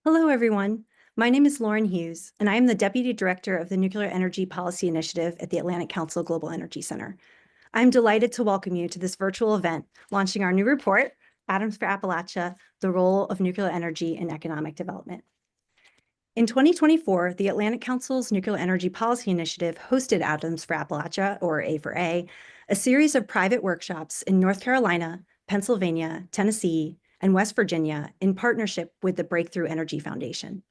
Hello, everyone. My name is Lauren Hughes, and I am the Deputy Director of the Nuclear Energy Policy Initiative at the Atlantic Council Global Energy Center. I'm delighted to welcome you to this virtual event launching our new report, Atoms for Appalachia, the Role of Nuclear Energy in Economic Development. In 2024, the Atlantic Council's Nuclear Energy Policy Initiative hosted Atoms for Appalachia, or A4A, a series of private workshops in North Carolina, Pennsylvania, Tennessee, and West Virginia in partnership with the Breakthrough Energy Foundation.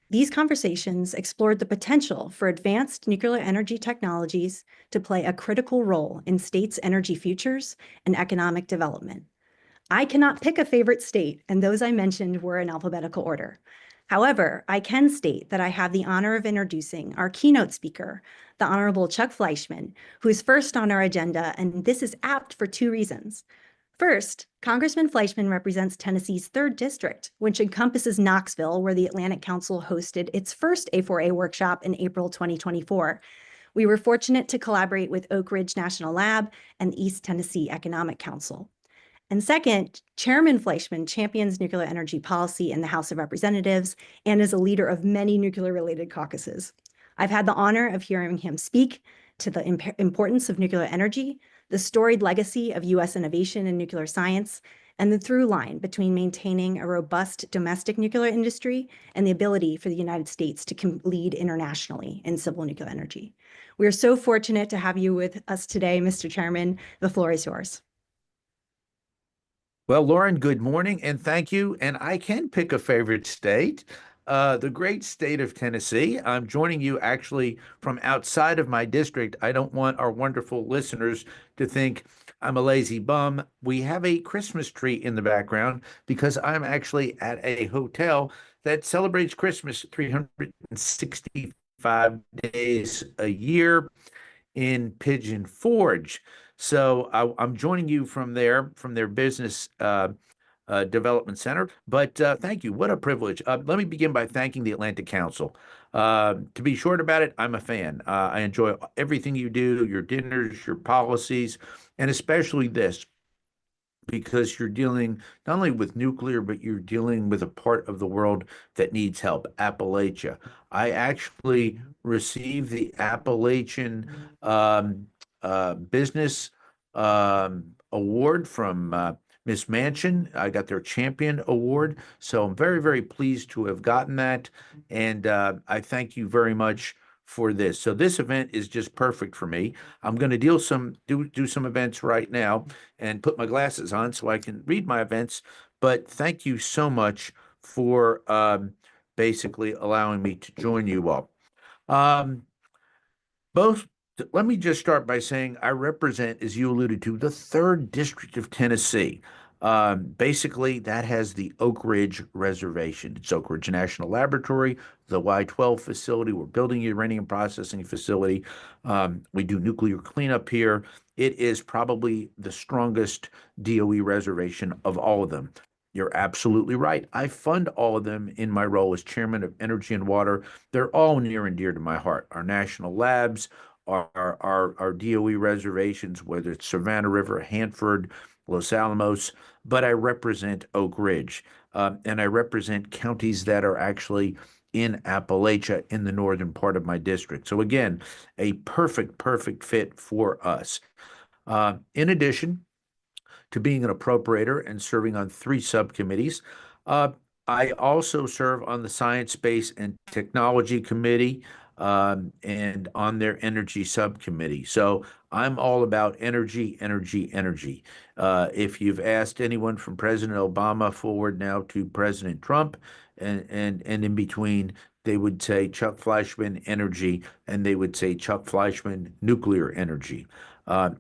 These conversations explored the potential for advanced nuclear energy technologies to play a critical role in states' energy futures and economic development. I cannot pick a favorite state, and those I mentioned were in alphabetical order. However, I can state that I have the honor of introducing our keynote speaker, the Honorable Chuck Fleischmann, who is first on our agenda, and this is apt for two reasons. First, Congressman Fleischmann represents Tennessee's 3rd District, which encompasses Knoxville, where the Atlantic Council hosted its first A4A workshop in April 2024. We were fortunate to collaborate with Oak Ridge National Lab and the East Tennessee Economic Council. And second, Chairman Fleischmann champions nuclear energy policy in the House of Representatives and is a leader of many nuclear-related caucuses. I've had the honor of hearing him speak to the importance of nuclear energy, the storied legacy of U.S. innovation in nuclear science, and the through line between maintaining a robust domestic nuclear industry and the ability for the United States to lead internationally in civil nuclear energy. We are so fortunate to have you with us today, Mr. Chairman. The floor is yours. Well, Lauren, good morning and thank you. And I can pick a favorite state, the great state of Tennessee. I'm joining you actually from outside of my district. I don't want our wonderful listeners to think I'm a lazy bum. We have a Christmas tree in the background because I'm actually at a hotel that celebrates Christmas 365 days a year in Pigeon Forge. So I'm joining you from there, from their business development center. But thank you. What a privilege. Let me begin by thanking the Atlantic Council. To be short about it, I'm a fan. I enjoy everything you do, your dinners, your policies, and especially this, because you're dealing not only with nuclear, but you're dealing with a part of the world that needs help, Appalachia. I actually received the Appalachian Business Award from Miss Manchin. I got their Champion Award. So I'm very, very pleased to have gotten that. And I thank you very much for this. So this event is just perfect for me. I'm going to do some events right now and put my glasses on so I can read my events. But thank you so much for basically allowing me to join you all. Um, both, let me just start by saying I represent, as you alluded to, the 3rd District of Tennessee. Basically, that has the Oak Ridge Reservation. It's Oak Ridge National Laboratory, the Y-12 facility. We're building a uranium processing facility. We do nuclear cleanup here. It is probably the strongest DOE reservation of all of them. You're absolutely right. I fund all of them in my role as chairman of Energy and Water. They're all near and dear to my heart. Our national labs, our DOE reservations, whether it's Savannah River, Hanford, Los Alamos, but I represent Oak Ridge, and I represent counties that are actually in Appalachia in the northern part of my district. So again, a perfect fit for us. In addition to being an appropriator and serving on 3 subcommittees, I also serve on the Science, Space, and Technology Committee and on their energy subcommittee. So I'm all about energy, energy, energy. If you've asked anyone from President Obama forward now to President Trump and in between, they would say Chuck Fleischmann energy, and they would say Chuck Fleischmann nuclear energy. In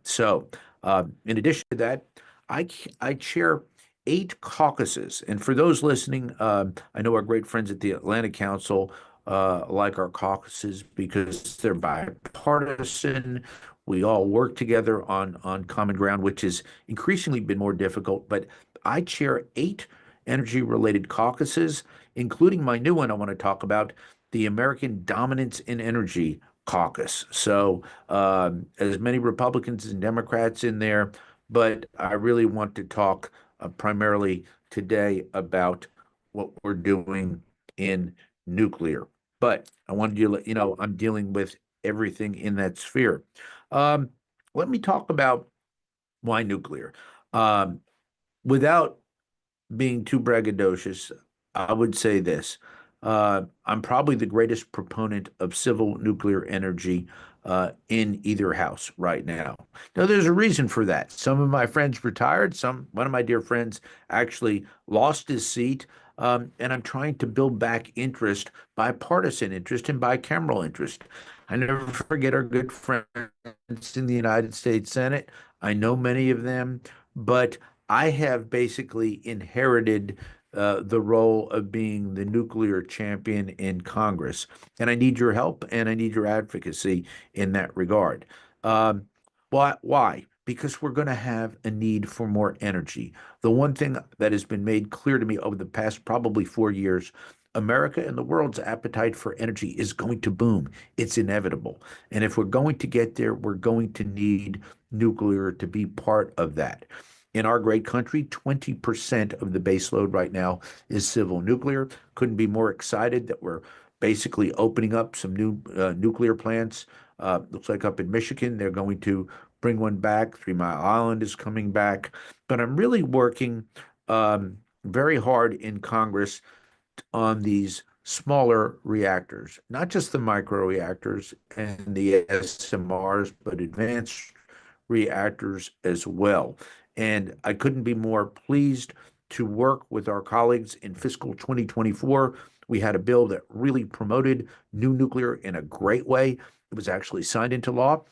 addition to that, I chair 8 caucuses. And for those listening, I know our great friends at the Atlantic Council like our caucuses because they're bipartisan. We all work together on common ground, which has increasingly been more difficult. But I chair 8 energy-related caucuses, including my new one I want to talk about, the American Dominance in Energy Caucus. So as many Republicans and Democrats in there, but I really want to talk primarily today about what we're doing in nuclear. But I wanted you to let you know I'm dealing with everything in that sphere. Um, Let me talk about why nuclear. Um, Without being too braggadocious, I would say this. I'm probably the greatest proponent of civil nuclear energy in either house right now. Now, there's a reason for that. Some of my friends retired. One of my dear friends actually lost his seat. And I'm trying to build back interest, bipartisan interest, and bicameral interest. I never forget our good friends in the United States Senate. I know many of them, but I have basically inherited the role of being the nuclear champion in Congress. And I need your help and I need your advocacy in that regard. Um, why? Because we're going to have a need for more energy. The one thing that has been made clear to me over the past probably 4 years, America and the world's appetite for energy is going to boom. It's inevitable. And if we're going to get there, we're going to need nuclear to be part of that. In our great country, 20% of the base load right now is civil nuclear. Couldn't be more excited that we're basically opening up some new nuclear plants. Looks like up in Michigan, they're going to bring one back. Three Mile Island is coming back. But I'm really working very hard in Congress on these smaller reactors, not just the micro reactors and the SMRs, but advanced reactors as well. And I couldn't be more pleased to work with our colleagues in fiscal 2024. We had a bill that really promoted new nuclear in a great way. It was actually signed into law.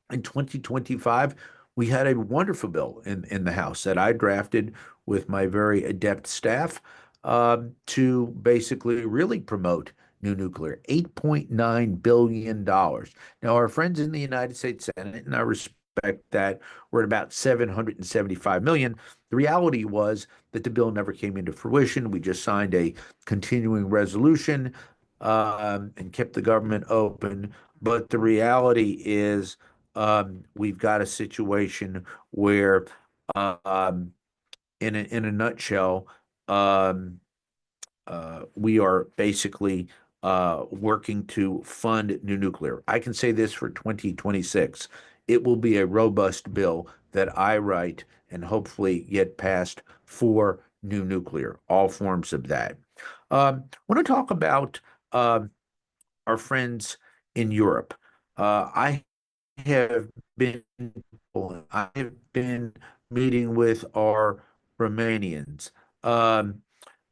In 2025, we had a wonderful bill in the House that I drafted with my very adept staff to basically really promote new nuclear, $8.9 billion. Now, our friends in the United States Senate, and I respect that, were at about 775 million. The reality was that the bill never came into fruition. We just signed a continuing resolution and kept the government open. But the reality is, we've got a situation where, um, in a nutshell, um, we are basically working to fund new nuclear. I can say this for 2026. It will be a robust bill that I write and hopefully get passed for new nuclear, all forms of that. I want to talk about our friends in Europe. I have been I have been meeting with our Romanians. Um,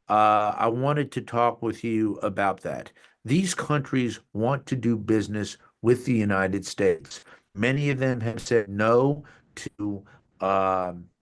I wanted to talk with you about that. These countries want to do business with the United States. Many of them have said no to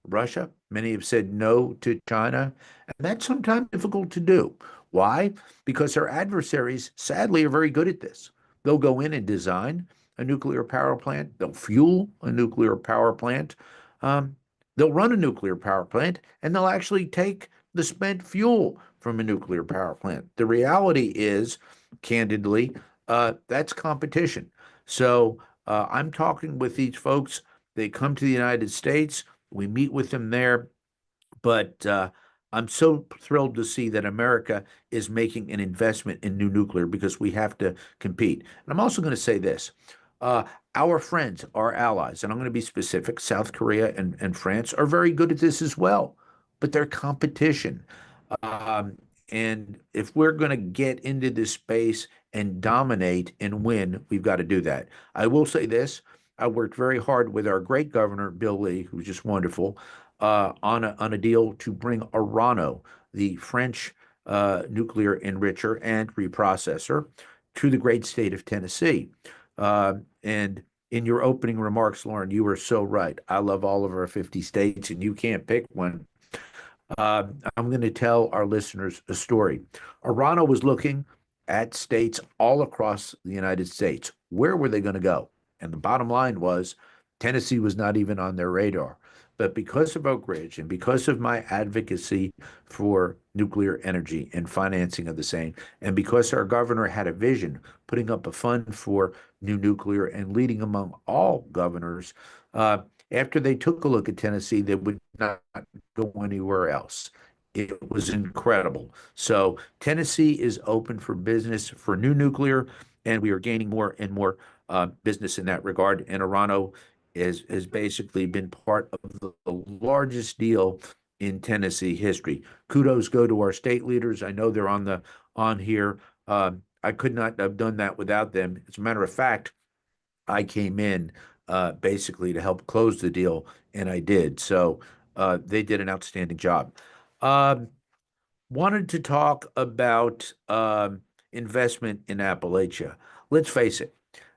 Russia. Many have said no to China. And that's sometimes difficult to do. Why? Because our adversaries, sadly, are very good at this. They'll go in and design a nuclear power plant, they'll fuel a nuclear power plant, um, they'll run a nuclear power plant, and they'll actually take the spent fuel from a nuclear power plant. The reality is, candidly, that's competition. So I'm talking with these folks. They come to the United States. We meet with them there. But I'm so thrilled to see that America is making an investment in new nuclear because we have to compete. And I'm also going to say this. Uh, our friends, our allies, and I'm going to be specific, South Korea and France are very good at this as well, but they're competition. Um, and if we're going to get into this space and dominate and win, we've got to do that. I will say this. I worked very hard with our great governor, Bill Lee, who's just wonderful, on a deal to bring Orano, the French nuclear enricher and reprocessor, to the great state of Tennessee. And in your opening remarks, Lauren, you were so right. I love all of our 50 states, and you can't pick one. I'm going to tell our listeners a story. Orano was looking at states all across the United States. Where were they going to go? And the bottom line was Tennessee was not even on their radar. But because of Oak Ridge and because of my advocacy for nuclear energy and financing of the same, and because our governor had a vision, putting up a fund for new nuclear and leading among all governors, after they took a look at Tennessee, they would not go anywhere else. It was incredible. So Tennessee is open for business for new nuclear, and we are gaining more and more business in that regard. And Orano has basically been part of the largest deal in Tennessee history. Kudos go to our state leaders. I know they're on here. I could not have done that without them. As a matter of fact, I came in basically to help close the deal, and I did. So they did an outstanding job. Um, Wanted to talk about investment in Appalachia. Let's face it,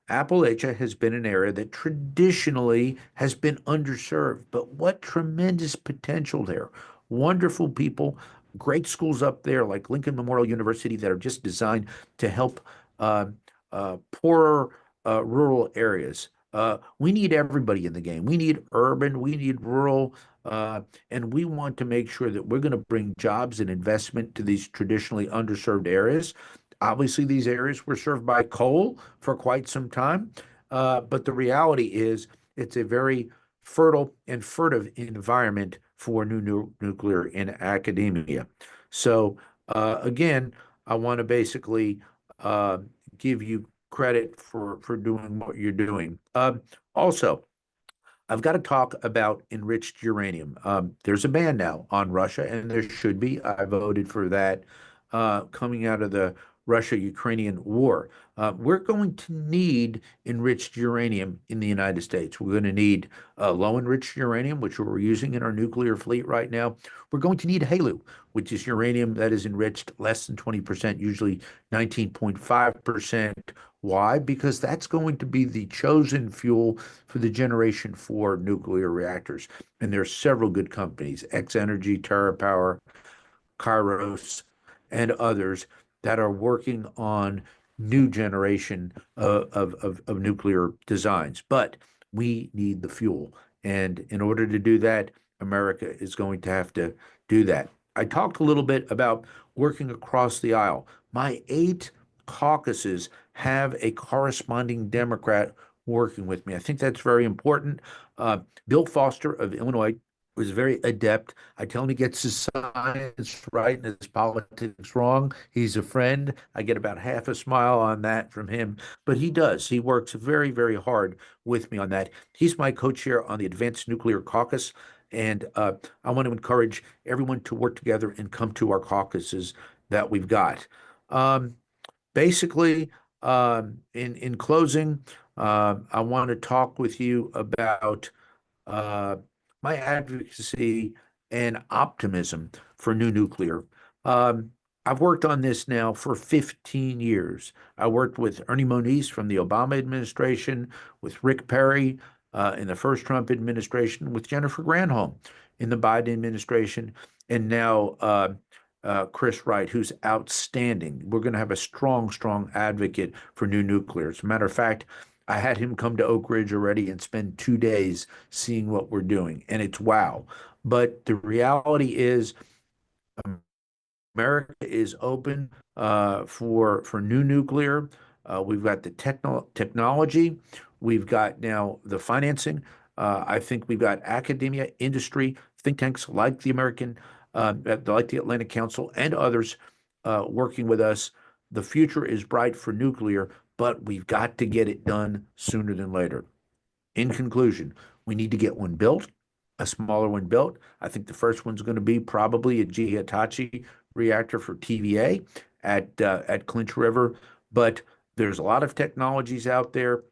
Appalachia has been an area that traditionally has been underserved, but what tremendous potential there. Wonderful people, great schools up there like Lincoln Memorial University that are just designed to help uh, poorer rural areas. We need everybody in the game. We need urban, we need rural, and we want to make sure that we're going to bring jobs and investment to these traditionally underserved areas. Obviously, these areas were served by coal for quite some time, but the reality is it's a very fertile and furtive environment for new nuclear in academia. So, again, I want to basically uh, give you credit for doing what you're doing. Also, I've got to talk about enriched uranium. There's a ban now on Russia, and there should be. I voted for that coming out of the Russia-Ukrainian war. We're going to need enriched uranium in the United States. We're going to need low enriched uranium, which we're using in our nuclear fleet right now. We're going to need HALEU, which is uranium that is enriched less than 20%, usually 19.5%. Why? Because that's going to be the chosen fuel for the Generation 4 nuclear reactors. And there are several good companies, X Energy, TerraPower, Kairos, and others that are working on new generation of nuclear designs. But we need the fuel. And in order to do that, America is going to have to do that. I talked a little bit about working across the aisle. My 8 caucuses have a corresponding Democrat working with me. I think that's very important. Bill Foster of Illinois was very adept. I tell him he gets his science right and his politics wrong. He's a friend. I get about half a smile on that from him, but he does. He works very, very hard with me on that. He's my co-chair on the Advanced Nuclear Caucus, and I want to encourage everyone to work together and come to our caucuses that we've got. Um, Basically, in closing, I want to talk with you about uh, my advocacy and optimism for new nuclear. Um, I've worked on this now for 15 years. I worked with Ernie Moniz from the Obama administration, with Rick Perry in the first Trump administration, with Jennifer Granholm in the Biden administration, and now Chris Wright, who's outstanding. We're going to have a strong, strong advocate for new nuclear. As a matter of fact, I had him come to Oak Ridge already and spend 2 days seeing what we're doing, and it's wow. But the reality is, America is open for new nuclear. We've got the technology. We've got now the financing. I think we've got academia, industry, think tanks like the like the Atlantic Council and others working with us. The future is bright for nuclear, but we've got to get it done sooner than later. In conclusion, we need to get one built, a smaller one built. I think the first one's going to be probably a GE Hitachi reactor for TVA at Clinch River, but there's a lot of technologies out there.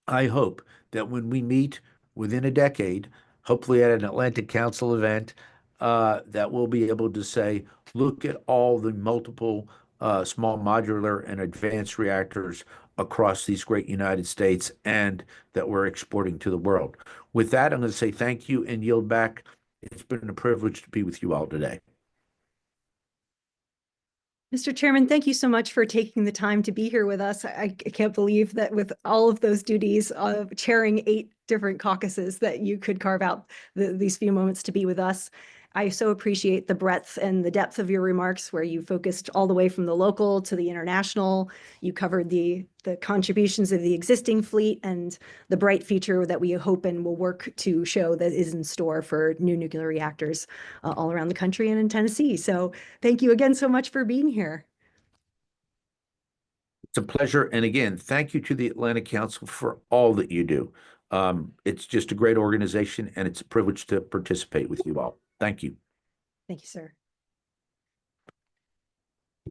I hope that when we meet within a decade, hopefully at an Atlantic Council event, that we'll be able to say, look at all the multiple small modular and advanced reactors across these great United States and that we're exporting to the world. With that, I'm going to say thank you and yield back. It's been a privilege to be with you all today. Mr. Chairman, thank you so much for taking the time to be here with us. I can't believe that with all of those duties of chairing 8 different caucuses that you could carve out these few moments to be with us. I so appreciate the breadth and the depth of your remarks, where you focused all the way from the local to the international. You covered the contributions of the existing fleet and the bright future that we hope and will work to show that is in store for new nuclear reactors all around the country and in Tennessee. So thank you again so much for being here. It's a pleasure. And again, thank you to the Atlantic Council for all that you do. It's just a great organization, and it's a privilege to participate with you all. Thank you. Thank you, sir.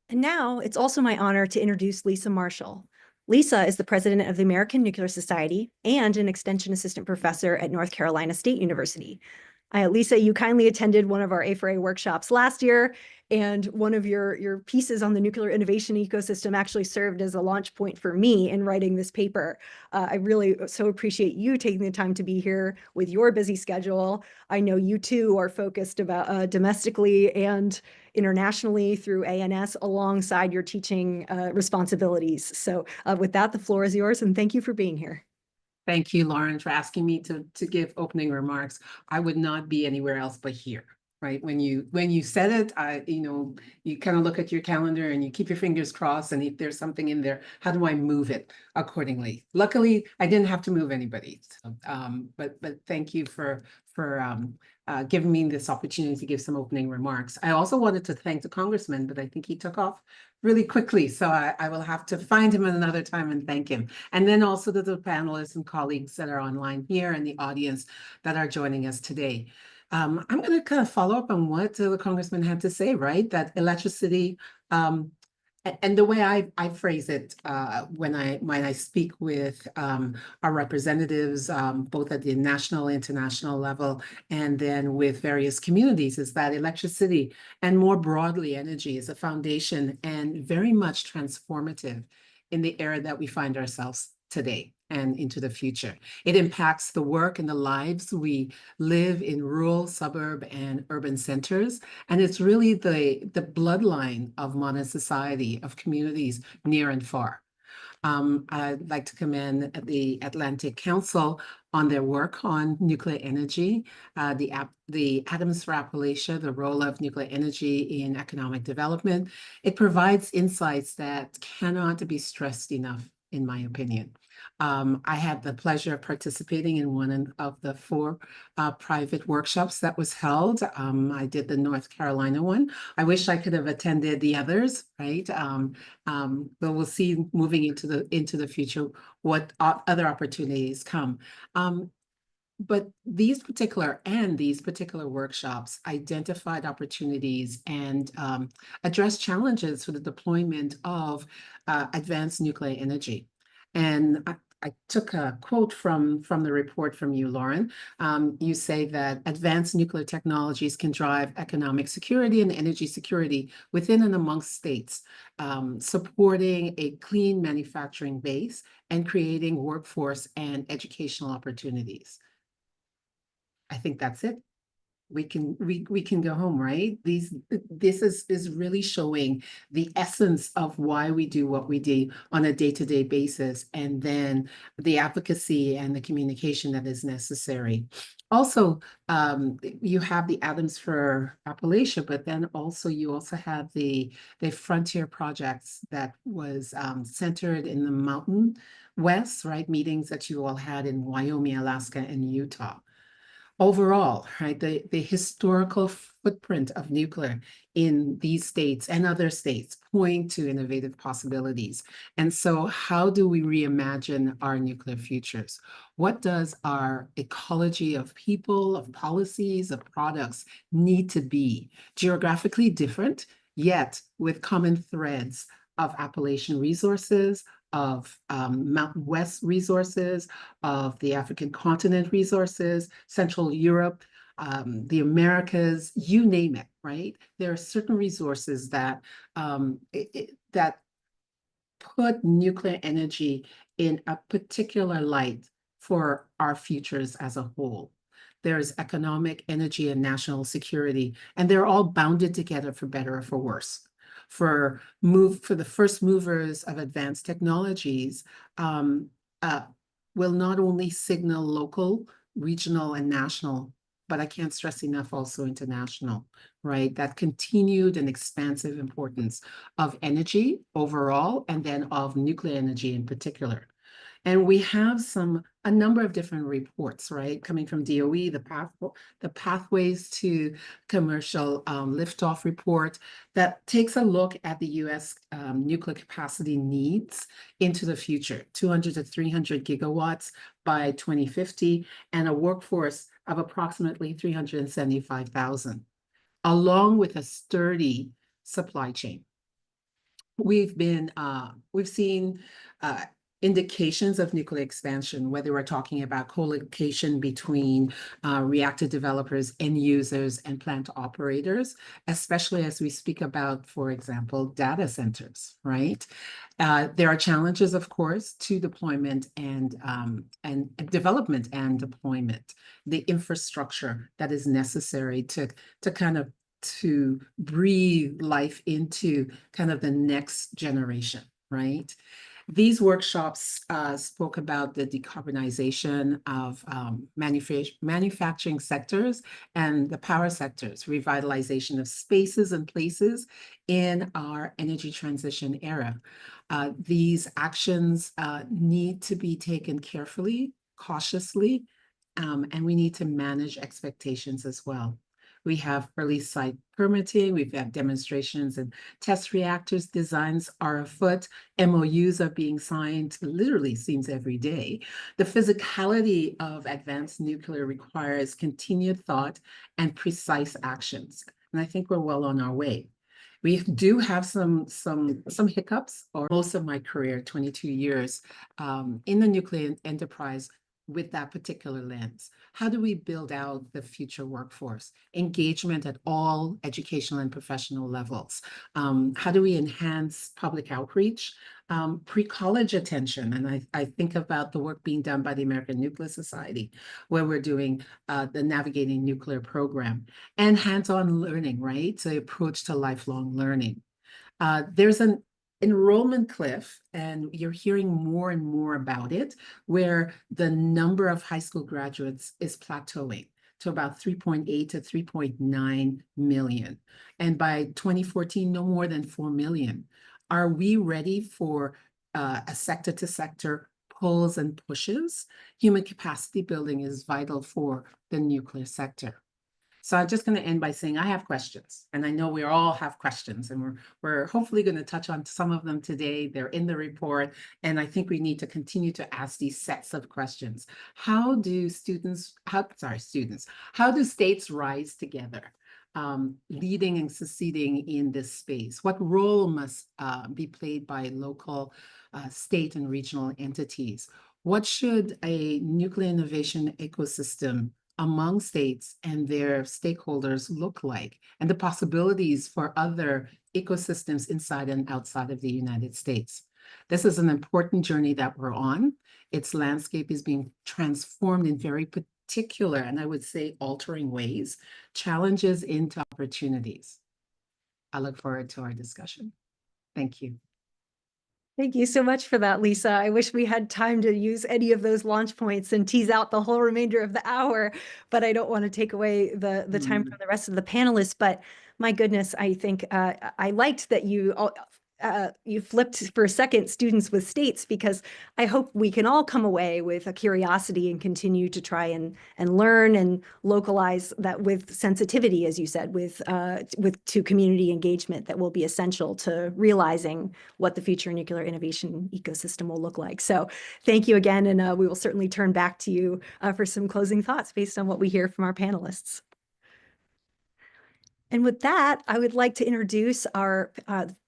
And now it's also my honor to introduce Lisa Marshall. Lisa is the president of the American Nuclear Society and an extension assistant professor at North Carolina State University. Lisa, you kindly attended one of our A4A workshops last year, and one of your pieces on the nuclear innovation ecosystem actually served as a launch point for me in writing this paper. I really so appreciate you taking the time to be here with your busy schedule. I know you too are focused about domestically and internationally through ANS alongside your teaching responsibilities. So with that, the floor is yours, and thank you for being here. Thank you, Lauren, for asking me to give opening remarks. I would not be anywhere else but here, right? When you said it, you kind of look at your calendar and you keep your fingers crossed, and if there's something in there, how do I move it accordingly? Luckily, I didn't have to move anybody. So, but thank you for giving me this opportunity to give some opening remarks. I also wanted to thank the congressman, but I think he took off really quickly. So I will have to find him another time and thank him. And then also to the panelists and colleagues that are online here and the audience that are joining us today. I'm going to kind of follow up on what the congressman had to say, right? That electricity, and the way I phrase it when I speak with our representatives, both at the national, international level, and then with various communities, is that electricity and more broadly energy is a foundation and very much transformative in the era that we find ourselves today and into the future. It impacts the work and the lives we live in rural, suburb, and urban centers. And it's really the bloodline of modern society, of communities near and far. I'd like to commend the Atlantic Council on their work on nuclear energy, the Atoms for Appalachia, the role of nuclear energy in economic development. It provides insights that cannot be stressed enough, in my opinion. I had the pleasure of participating in one of the 4 private workshops that was held. I did the North Carolina one. I wish I could have attended the others, right? But we'll see moving into the future what other opportunities come. But these particular workshops identified opportunities and addressed challenges for the deployment of advanced nuclear energy. And I took a quote from the report from you, Lauren. You say that advanced nuclear technologies can drive economic security and energy security within and amongst states, supporting a clean manufacturing base and creating workforce and educational opportunities. I think that's it. We can go home, right? This is really showing the essence of why we do what we do on a day-to-day basis, and then the advocacy and the communication that is necessary. Also, you have the Atoms for Appalachia, but then you also have the frontier projects that was centered in the Mountain West, right? Meetings that you all had in Wyoming, Alaska, and Utah. Overall, right, the historical footprint of nuclear in these states and other states point to innovative possibilities. And so how do we reimagine our nuclear futures? What does our ecology of people, of policies, of products need to be? Geographically different, yet with common threads of Appalachian resources, of Mountain West resources, of the African continent resources, Central Europe, the Americas, you name it, right? There are certain resources that that put nuclear energy in a particular light for our futures as a whole. There's economic, energy, and national security, and they're all bounded together for better or for worse. For the first movers of advanced technologies will not only signal local, regional, and national but I can't stress enough also international, right? That continued and expansive importance of energy overall, and then of nuclear energy in particular. And we have a number of different reports, right, coming from DOE, the Pathways to Commercial Liftoff report that takes a look at the U.S. Nuclear capacity needs into the future, 200 to 300 gigawatts by 2050, and a workforce of approximately 375,000, along with a sturdy supply chain. We've seen indications of nuclear expansion, whether we're talking about co-location between reactor developers, end users, and plant operators, especially as we speak about, for example, data centers, right? There are challenges, of course, to deployment and development and deployment, the infrastructure that is necessary to kind of to breathe life into kind of the next generation, right? These workshops spoke about the decarbonization of manufacturing sectors and the power sectors, revitalization of spaces and places in our energy transition era. These actions need to be taken carefully, cautiously, and we need to manage expectations as well. We have early site permitting, we've had demonstrations and test reactors, designs are afoot, MOUs are being signed, literally seems every day. The physicality of advanced nuclear requires continued thought and precise actions. And I think we're well on our way. We do have some hiccups, or most of my career, 22 years, in the nuclear enterprise, with that particular lens. How do we build out the future workforce? Engagement at all educational and professional levels. How do we enhance public outreach? Pre-college attention. And I think about the work being done by the American Nuclear Society, where we're doing the Navigating Nuclear program, and hands-on learning, right? So the approach to lifelong learning. There's an enrollment cliff, and you're hearing more and more about it, where the number of high school graduates is plateauing to about 3.8 to 3.9 million. And by 2014, no more than 4 million. Are we ready for a sector to sector pulls and pushes? Human capacity building is vital for the nuclear sector. So I'm just going to end by saying I have questions, and I know we all have questions, and we're hopefully going to touch on some of them today. They're in the report, and I think we need to continue to ask these sets of questions. How do states rise together, leading and succeeding in this space? What role must be played by local, state, and regional entities? What should a nuclear innovation ecosystem among states and their stakeholders look like, and the possibilities for other ecosystems inside and outside of the United States? This is an important journey that we're on. Its landscape is being transformed in very particular, and I would say altering ways, challenges into opportunities. I look forward to our discussion. Thank you. Thank you so much for that, Lisa. I wish we had time to use any of those launch points and tease out the whole remainder of the hour, but I don't want to take away the time from the rest of the panelists. But my goodness, I think I liked that you flipped for a second students with states, because I hope we can all come away with a curiosity and continue to try and learn and localize that with sensitivity, as you said, with to community engagement that will be essential to realizing what the future nuclear innovation ecosystem will look like. So thank you again, and we will certainly turn back to you for some closing thoughts based on what we hear from our panelists. And with that, I would like to introduce our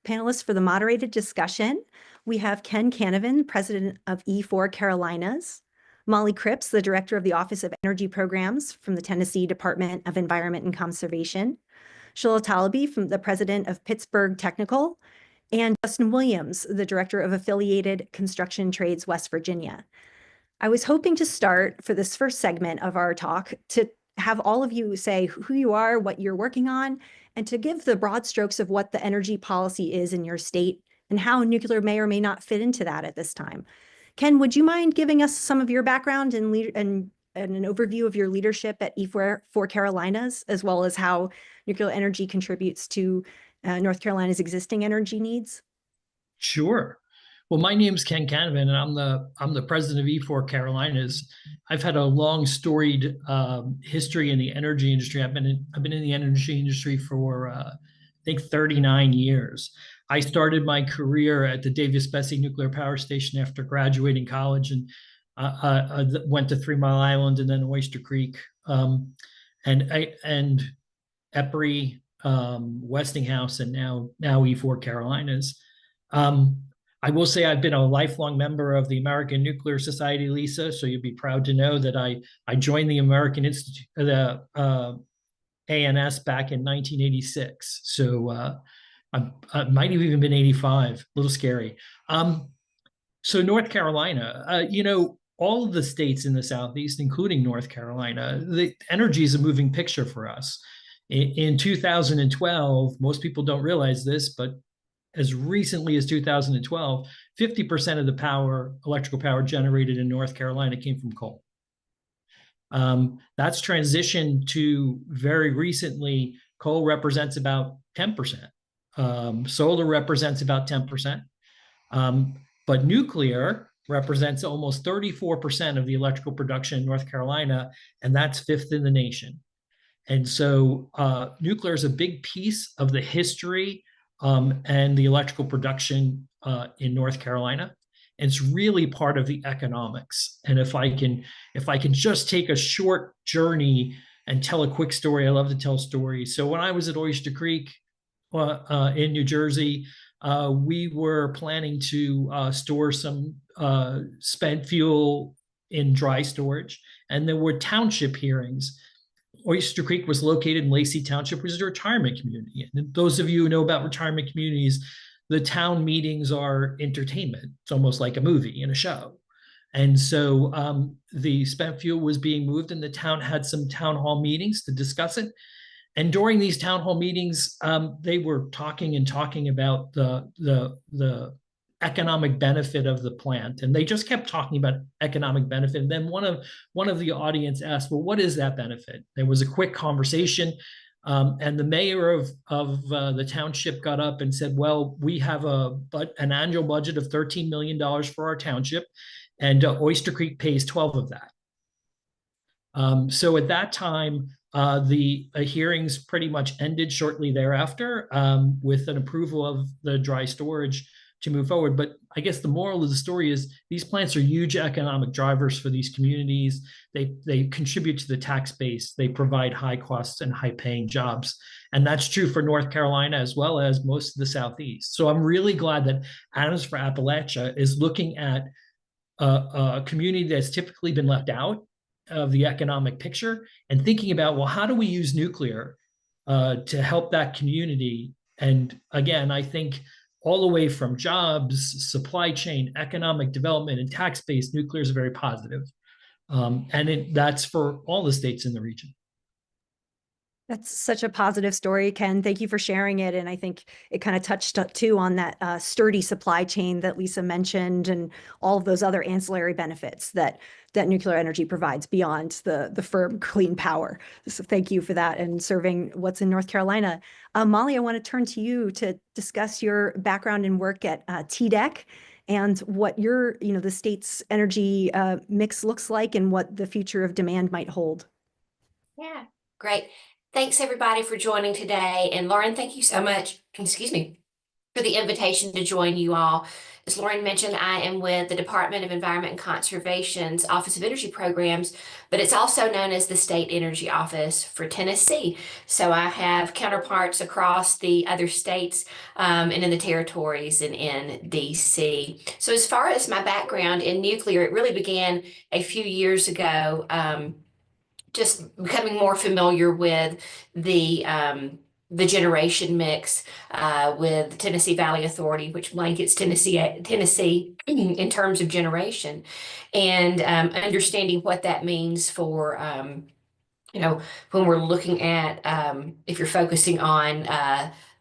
panelists for the moderated discussion. We have Ken Canavan, president of E4 Carolinas, Molly Cripps, the director of the Office of Energy Programs from the Tennessee Department of Environment and Conservation, Shola Talabi, from the president of Pittsburgh Technical, and Justin Williams, the director of Affiliated Construction Trades West Virginia. I was hoping to start for this first segment of our talk to have all of you say who you are, what you're working on, and to give the broad strokes of what the energy policy is in your state and how nuclear may or may not fit into that at this time. Ken, would you mind giving us some of your background and and an overview of your leadership at E4 Carolinas, as well as how nuclear energy contributes to North Carolina's existing energy needs? Sure. Well, my name's Ken Canavan, and I'm the president of E4 Carolinas. I've had a long storied history in the energy industry. I've been in the energy industry for I think 39 years. I started my career at the Davis-Besse Nuclear Power Station after graduating college, and I went to 3 Mile Island and then Oyster Creek, and Epry, Westinghouse, and now E4 Carolinas. I will say I've been a lifelong member of the American Nuclear Society, Lisa. So you'd be proud to know that I joined the American Institute, the ANS, back in 1986. So I might have even been 85. A little scary. So North Carolina, all of the states in the Southeast, including North Carolina, the energy is a moving picture for us. In 2012, most people don't realize this, but as recently as 2012, 50% of the electrical power generated in North Carolina came from coal. That's transitioned to very recently, coal represents about 10%. Solar represents about 10%. But nuclear represents almost 34% of the electrical production in North Carolina, and that's 5th in the nation. And so nuclear is a big piece of the history and the electrical production in North Carolina. And it's really part of the economics. And if I can just take a short journey and tell a quick story, I love to tell stories. So when I was at Oyster Creek in New Jersey, we were planning to store some spent fuel in dry storage, and there were township hearings. Oyster Creek was located in Lacey Township, which is a retirement community. And those of you who know about retirement communities, the town meetings are entertainment. It's almost like a movie and a show. And so the spent fuel was being moved, and the town had some town hall meetings to discuss it. And during these town hall meetings, they were talking about the economic benefit of the plant, and they just kept talking about economic benefit. And then one of the audience asked, "Well, what is that benefit?" There was a quick conversation, and the mayor of the township got up and said, "Well, we have an annual budget of $13 million for our township, and Oyster Creek pays 12 of that." So at that time, the hearings pretty much ended shortly thereafter with an approval of the dry storage to move forward. But I guess the moral of the story is these plants are huge economic drivers for these communities. They contribute to the tax base. They provide high costs and high paying jobs. And that's true for North Carolina as well as most of the Southeast. So I'm really glad that Atoms for Appalachia is looking at a community that's typically been left out of the economic picture and thinking about, well, how do we use nuclear to help that community? And again, I think all the way from jobs, supply chain, economic development, and tax base, nuclear is very positive. And that's for all the states in the region. That's such a positive story, Ken. Thank you for sharing it. And I think it kind of touched up too on that sturdy supply chain that Lisa mentioned, and all of those other ancillary benefits that nuclear energy provides beyond the firm, clean power. So thank you for that and serving what's in North Carolina. Molly, I want to turn to you to discuss your background and work at TDEC and what the state's energy mix looks like and what the future of demand might hold. Yeah, great. Thanks everybody for joining today. And Lauren, thank you so much, excuse me, for the invitation to join you all. As Lauren mentioned, I am with the Department of Environment and Conservation's Office of Energy Programs, but it's also known as the State Energy Office for Tennessee. So I have counterparts across the other states and in the territories and in DC. So as far as my background in nuclear, it really began a few years ago. Just becoming more familiar with the generation mix with Tennessee Valley Authority, which blankets Tennessee in terms of generation, and understanding what that means for when we're looking at if you're focusing on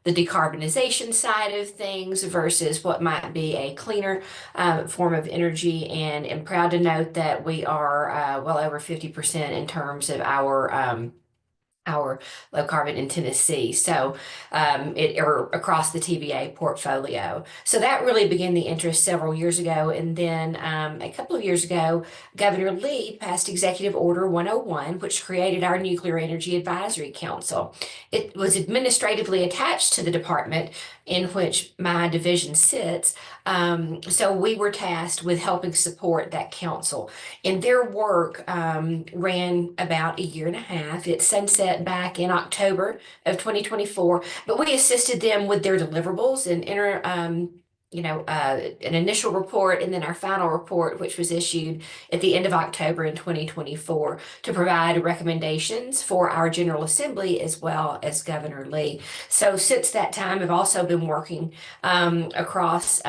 the decarbonization side of things versus what might be a cleaner form of energy. And am proud to note that we are well over 50% in terms of our low carbon in Tennessee. So or across the TVA portfolio. So that really began the interest several years ago. And then a couple of years ago, Governor Lee passed Executive Order 101, which created our Nuclear Energy Advisory Council. It was administratively attached to the department in which my division sits. So we were tasked with helping support that council. And their work ran about a year and a half. It sunset back in October of 2024, but we assisted them with their deliverables and an initial report and then our final report, which was issued at the end of October in 2024 to provide recommendations for our General Assembly as well as Governor Lee. So since that time, I've also been working across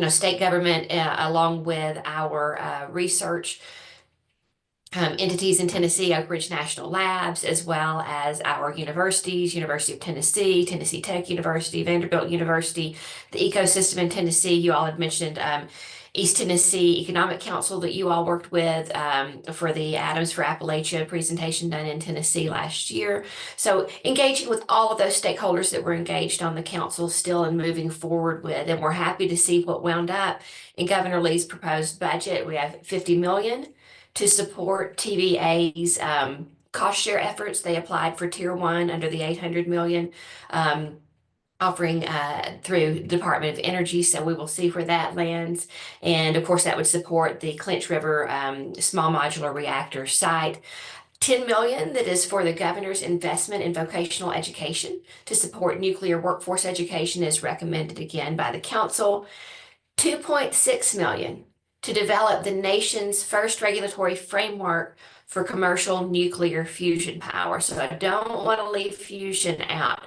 state government along with our research entities in Tennessee, Oak Ridge National Labs, as well as our universities, University of Tennessee, Tennessee Tech University, Vanderbilt University, the ecosystem in Tennessee. You all had mentioned East Tennessee Economic Council that you all worked with for the Atoms for Appalachia presentation done in Tennessee last year. So engaging with all of those stakeholders that were engaged on the council still and moving forward with, and we're happy to see what wound up in Governor Lee's proposed budget. We have $50 million to support TVA's cost share efforts. They applied for Tier 1 under the $800 million offering through the Department of Energy. So we will see where that lands. And of course, that would support the Clinch River small modular reactor site. $10 million that is for the governor's investment in vocational education to support nuclear workforce education is recommended again by the council. $2.6 million to develop the nation's first regulatory framework for commercial nuclear fusion power. So I don't want to leave fusion out,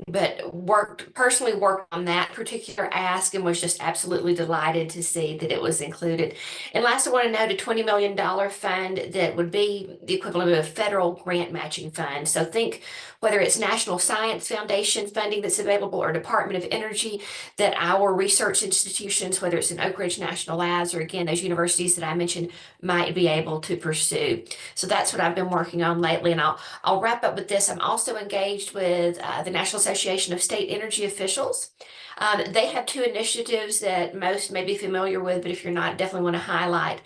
but personally worked on that particular ask and was just absolutely delighted to see that it was included. And last, I want to note a $20 million fund that would be the equivalent of a federal grant matching fund. So think whether it's National Science Foundation funding that's available or Department of Energy, that our research institutions, whether it's in Oak Ridge National Labs or again, those universities that I mentioned, might be able to pursue. So that's what I've been working on lately. And I'll wrap up with this. I'm also engaged with the National Association of State Energy Officials. They have two initiatives that most may be familiar with, but if you're not, definitely want to highlight.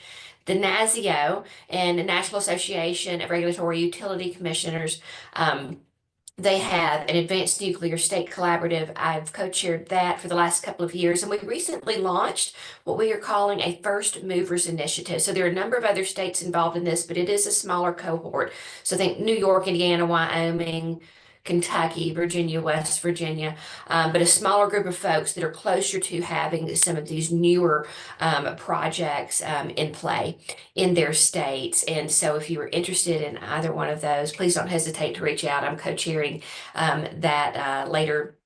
The NASIO and the National Association of Regulatory Utility Commissioners. They have an advanced nuclear state collaborative. I've co-chaired that for the last couple of years, and we recently launched what we are calling a first movers initiative. So there are a number of other states involved in this, but it is a smaller cohort. So think New York, Indiana, Wyoming, Kentucky, Virginia, West Virginia, but a smaller group of folks that are closer to having some of these newer projects in play in their states. And so if you are interested in either one of those, please don't hesitate to reach out. I'm co-chairing that later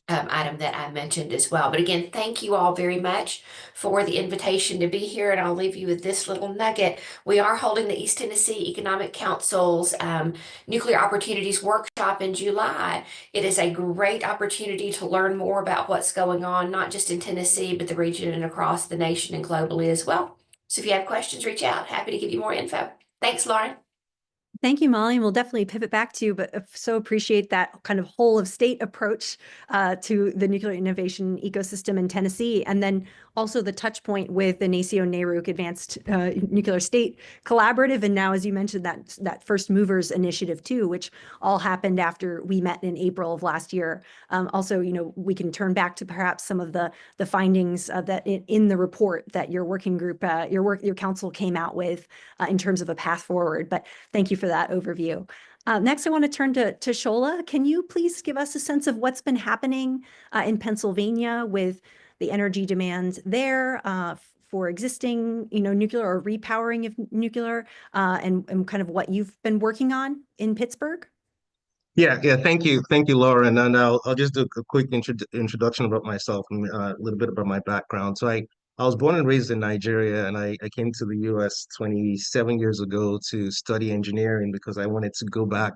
item that I mentioned as well. But again, thank you all very much for the invitation to be here. And I'll leave you with this little nugget. We are holding the East Tennessee Economic Council's Nuclear Opportunities Workshop in July. It is a great opportunity to learn more about what's going on, not just in Tennessee, but the region and across the nation and globally as well. So if you have questions, reach out. Happy to give you more info. Thanks, Lauren. Thank you, Molly. And we'll definitely pivot back to you, but so appreciate that kind of whole of state approach to the nuclear innovation ecosystem in Tennessee. And then also the touch point with the NACIO-NARUC Advanced Nuclear State Collaborative. And now, as you mentioned, that First Movers Initiative too, which all happened after we met in April of last year. Also, we can turn back to perhaps some of the findings that in the report that your working group, your council came out with in terms of a path forward. But thank you for that overview. Next, I want to turn to Shola. Can you please give us a sense of what's been happening in Pennsylvania with the energy demands there for existing, nuclear or repowering of nuclear, and kind of what you've been working on in Pittsburgh? Yeah. Thank you, Lauren. And I'll just do a quick introduction about myself and a little bit about my background. So I was born and raised in Nigeria, and I came to the U.S. 27 years ago to study engineering because I wanted to go back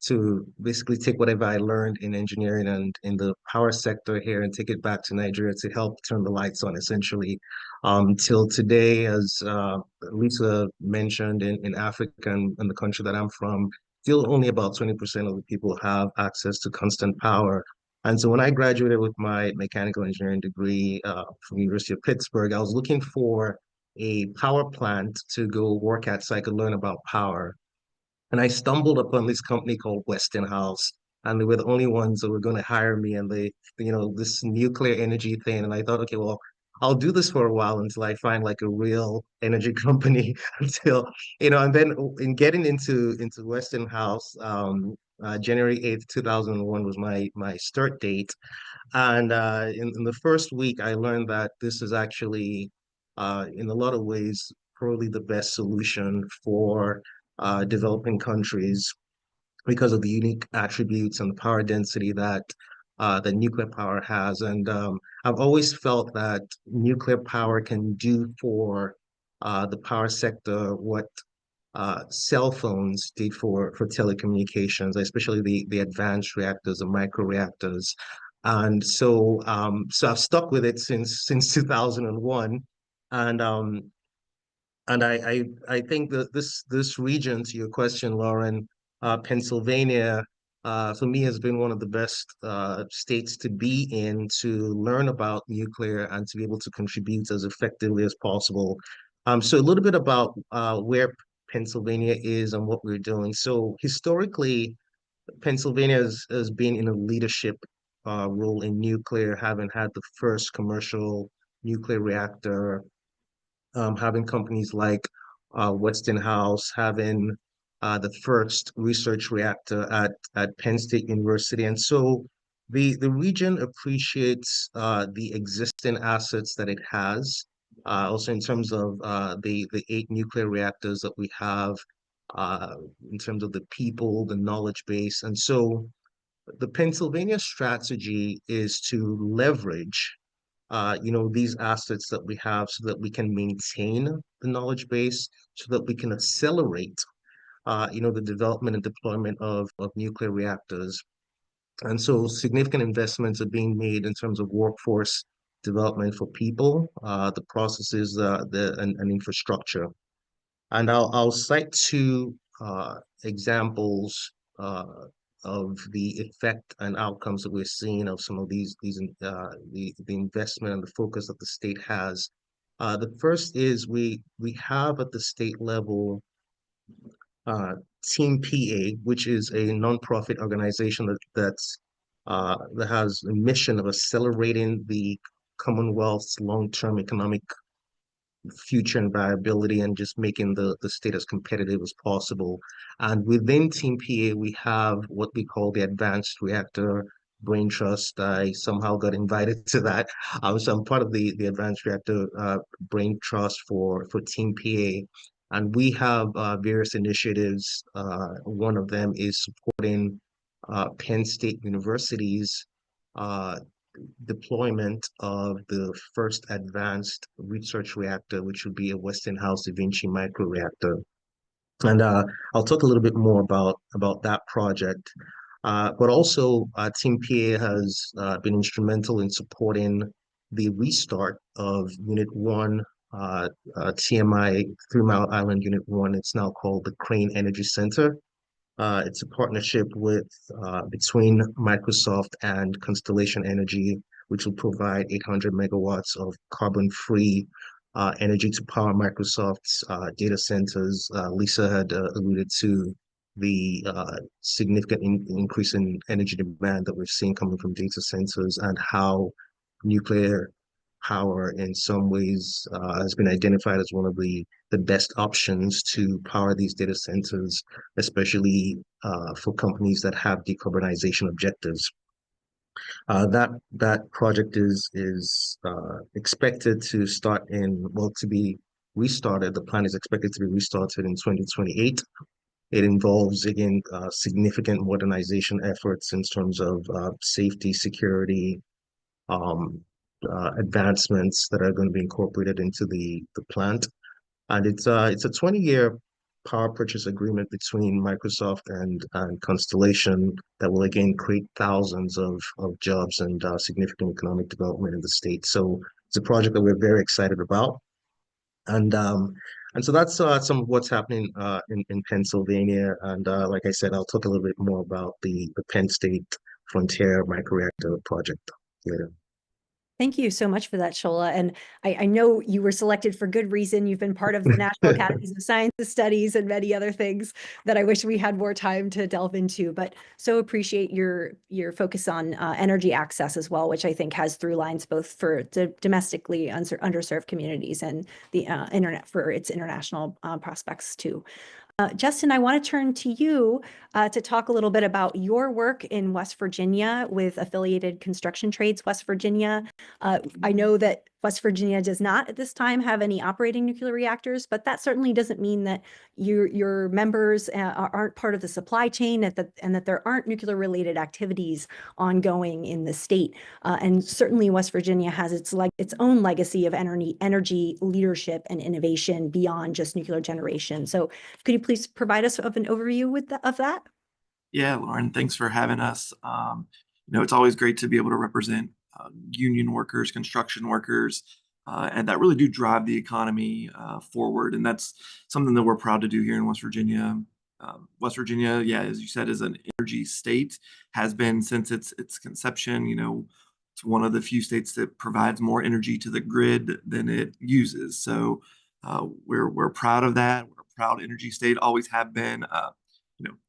to basically take whatever I learned in engineering and in the power sector here and take it back to Nigeria to help turn the lights on, essentially. Till today, as Lisa mentioned, in Africa and the country that I'm from, still only about 20% of the people have access to constant power. And so when I graduated with my mechanical engineering degree from the University of Pittsburgh, I was looking for a power plant to go work at so I could learn about power. And I stumbled upon this company called Westinghouse, and they were the only ones that were going to hire me. And this nuclear energy thing. And I thought, okay, well, I'll do this for a while until I find like a real energy company and then in getting into Westinghouse, January 8th, 2001 was my start date. And in the first week, I learned that this is actually, in a lot of ways, probably the best solution for developing countries because of the unique attributes and the power density that nuclear power has. And I've always felt that nuclear power can do for the power sector what cell phones did for telecommunications, especially the advanced reactors, the micro reactors. And so I've stuck with it since 2001. And I think that this region, to your question, Lauren, Pennsylvania, for me has been one of the best states to be in to learn about nuclear and to be able to contribute as effectively as possible. So a little bit about where Pennsylvania is and what we're doing. So historically, Pennsylvania has been in a leadership role in nuclear, having had the first commercial nuclear reactor, having companies like Westinghouse, having the first research reactor at Penn State University. And so the region appreciates the existing assets that it has, also in terms of the 8 nuclear reactors that we have, in terms of the people, the knowledge base. And so the Pennsylvania strategy is to leverage these assets that we have so that we can maintain the knowledge base, so that we can accelerate, the development and deployment of nuclear reactors. And so significant investments are being made in terms of workforce development for people, the processes, and infrastructure. And I'll cite 2 examples of the effect and outcomes that we're seeing of some of the investment and the focus that the state has. The first is we have at the state level Team PA, which is a nonprofit organization that has a mission of accelerating the Commonwealth's long-term economic future and viability and just making the state as competitive as possible. And within Team PA, we have what we call the Advanced Reactor Brain Trust. I somehow got invited to that. So I'm part of the Advanced Reactor Brain Trust for Team PA. And we have various initiatives. One of them is supporting Penn State University's deployment of the first advanced research reactor, which would be a Westinghouse Da Vinci microreactor. And I'll talk a little bit more about that project. But also, Team PA has been instrumental in supporting the restart of Unit 1, TMI, 3 Mile Island Unit 1. It's now called the Crane Energy Center. It's a partnership between Microsoft and Constellation Energy, which will provide 800 megawatts of carbon-free energy to power Microsoft's data centers. Lisa had alluded to the significant increase in energy demand that we're seeing coming from data centers, and how nuclear power in some ways has been identified as one of the best options to power these data centers, especially for companies that have decarbonization objectives. That project is expected to to be restarted. The plan is expected to be restarted in 2028. It involves, again, significant modernization efforts in terms of safety, security, advancements that are going to be incorporated into the plant. And it's a 20-year power purchase agreement between Microsoft and Constellation that will again create thousands of jobs and significant economic development in the state. So it's a project that we're very excited about. And so that's some of what's happening in Pennsylvania. And like I said, I'll talk a little bit more about the Penn State Frontier Microreactor project later. Thank you so much for that, Shola. And I know you were selected for good reason. You've been part of the National Academies of Sciences studies and many other things that I wish we had more time to delve into. But so appreciate your focus on energy access as well, which I think has through lines both for domestically underserved communities and the internet for its international prospects too. Justin, I want to turn to you to talk a little bit about your work in West Virginia with Affiliated Construction Trades West Virginia. I know that West Virginia does not at this time have any operating nuclear reactors, but that certainly doesn't mean that your members aren't part of the supply chain and that there aren't nuclear related activities ongoing in the state. And certainly West Virginia has its own legacy of energy leadership and innovation beyond just nuclear generation. So could you please provide us of an overview of that? Yeah, Lauren, thanks for having us. It's always great to be able to represent union workers, construction workers, and that really do drive the economy forward. And that's something that we're proud to do here in West Virginia. West Virginia, yeah, as you said, is an energy state, has been since its conception. It's one of the few states that provides more energy to the grid than it uses. So we're proud of that. We're a proud energy state, always have been.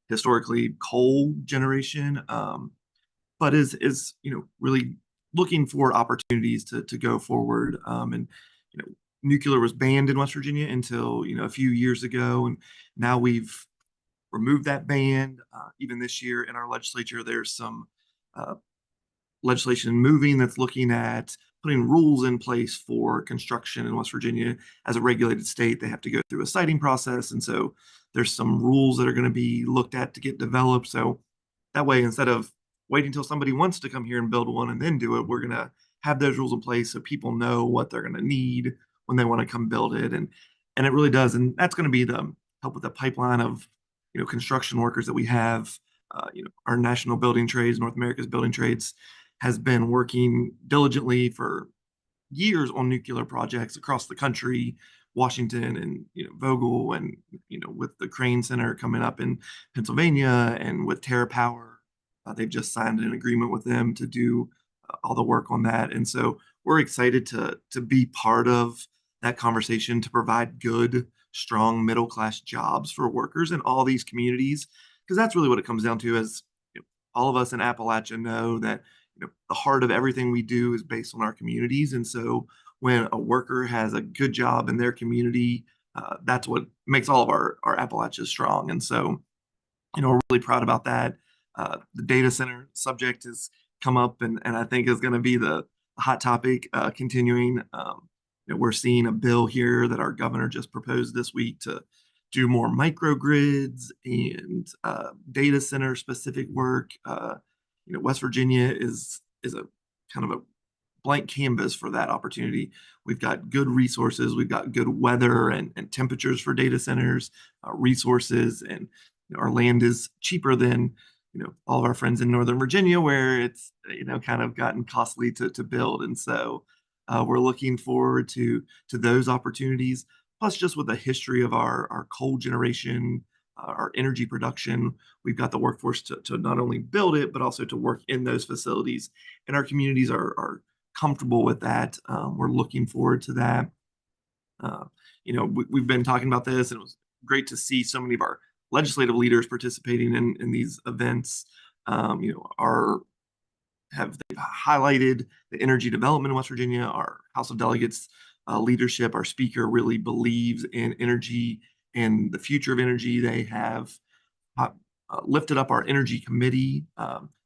Historically coal generation, but is really looking for opportunities to go forward. And nuclear was banned in West Virginia until a few years ago, and now we've removed that ban. Even this year in our legislature, there's some legislation moving that's looking at putting rules in place for construction in West Virginia. As a regulated state, they have to go through a siting process. And so there's some rules that are going to be looked at to get developed. So that way, instead of waiting until somebody wants to come here and build one and then do it, we're going to have those rules in place so people know what they're going to need when they want to come build it. And it really does. And that's going to be the help with the pipeline of, construction workers that we have. Our national building trades, North America's building trades, has been working diligently for years on nuclear projects across the country, Washington and Vogel, and with the Crane Center coming up in Pennsylvania, and with TerraPower, they've just signed an agreement with them to do all the work on that. And so we're excited to be part of that conversation, to provide good, strong middle class jobs for workers in all these communities, because that's really what it comes down to. As all of us in Appalachia know that the heart of everything we do is based on our communities. And so when a worker has a good job in their community, that's what makes all of our Appalachia strong. And so, we're really proud about that. The data center subject has come up and I think is going to be the hot topic continuing. We're seeing a bill here that our governor just proposed this week to do more microgrids and data center specific work. West Virginia is a kind of a blank canvas for that opportunity. We've got good resources, we've got good weather and temperatures for data centers, resources, and our land is cheaper than all of our friends in Northern Virginia, where it's kind of gotten costly to build. And so we're looking forward to those opportunities. Plus, just with the history of our coal generation, our energy production, we've got the workforce to not only build it, but also to work in those facilities. And our communities are comfortable with that. We're looking forward to that. We've been talking about this, and it was great to see so many of our legislative leaders participating in these events. They've highlighted the energy development in West Virginia. Our House of Delegates leadership, our speaker really believes in energy and the future of energy. They have lifted up our energy committee.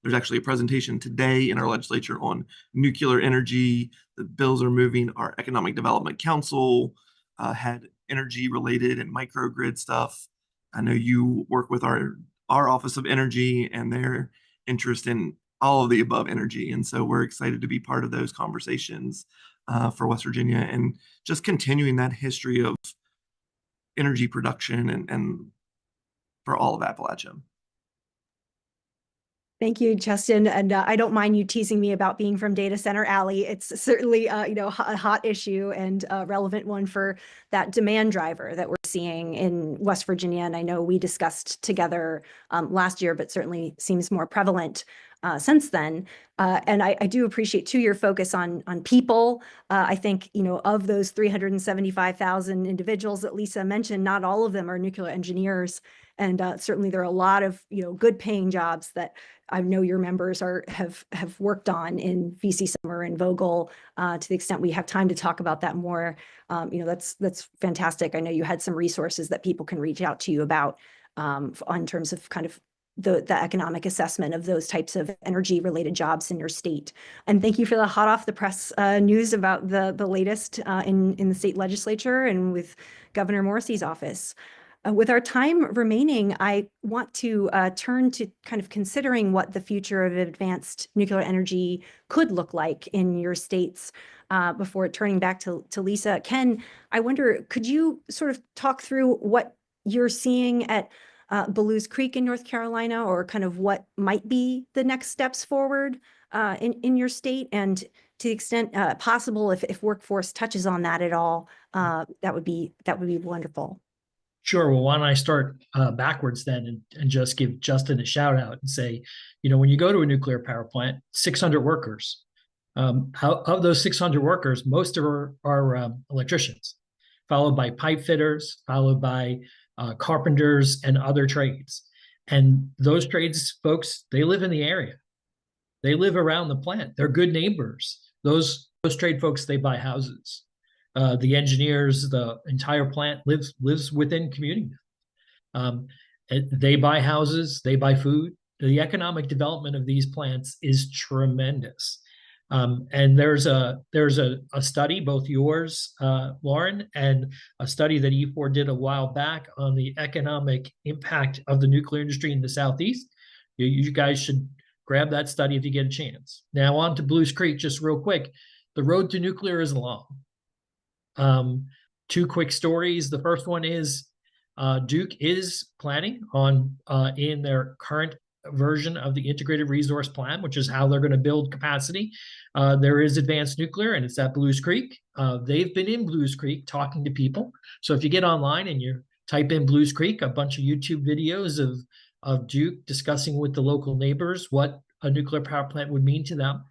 There's actually a presentation today in our legislature on nuclear energy. The bills are moving. Our Economic Development Council had energy related and microgrid stuff. I know you work with our Office of Energy and their interest in all of the above energy. And so we're excited to be part of those conversations for West Virginia, and just continuing that history of energy production and for all of Appalachia. Thank you, Justin. And I don't mind you teasing me about being from Data Center Alley. It's certainly, a hot issue and a relevant one for that demand driver that we're seeing in West Virginia. And I know we discussed together last year, but certainly seems more prevalent since then. And I do appreciate too your focus on people. I think, of those 375,000 individuals that Lisa mentioned, not all of them are nuclear engineers. And certainly there are a lot of, good paying jobs that I know your members have worked on in VC Summer and Vogel. To the extent we have time to talk about that more, that's fantastic. I know you had some resources that people can reach out to you about on terms of kind of the economic assessment of those types of energy related jobs in your state. And thank you for the hot off the press news about the latest in the state legislature and with Governor Morrissey's office. With our time remaining, I want to turn to kind of considering what the future of advanced nuclear energy could look like in your states before turning back to Lisa. Ken, I wonder, could you sort of talk through what you're seeing at Belews Creek in North Carolina, or kind of what might be the next steps forward in your state? And to the extent possible, if Workforce touches on that at all, that would be wonderful. Sure. Well, why don't I start backwards then and just give Justin a shout out and say, when you go to a nuclear power plant, 600 workers, of those 600 workers, most are electricians, followed by pipe fitters, followed by carpenters and other trades. And those trades folks, they live in the area. They live around the plant. They're good neighbors. Those trade folks, they buy houses. The engineers, the entire plant lives within community. They buy houses, they buy food. The economic development of these plants is tremendous. And there's a study, both yours, Lauren, and a study that E4 did a while back on the economic impact of the nuclear industry in the Southeast. You guys should grab that study if you get a chance. Now on to Belews Creek, just real quick. The road to nuclear is long. Two quick stories. The first one is Duke is planning on in their current version of the integrated resource plan, which is how they're going to build capacity. There is advanced nuclear, and it's at Belews Creek. They've been in Belews Creek talking to people. So if you get online and you type in Belews Creek, a bunch of YouTube videos of Duke discussing with the local neighbors what a nuclear power plant would mean to them.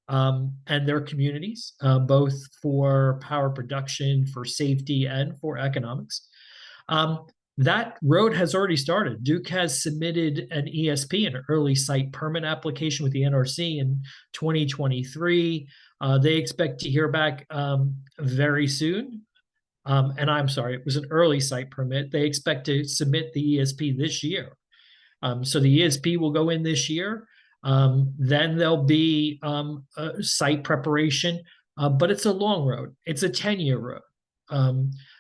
And their communities, both for power production, for safety, and for economics. That road has already started. Duke has submitted an ESP, an early site permit application with the NRC in 2023. They expect to hear back very soon. And I'm sorry, it was an early site permit. They expect to submit the ESP this year. So the ESP will go in this year. Then there'll be site preparation, but it's a long road. It's a 10-year road.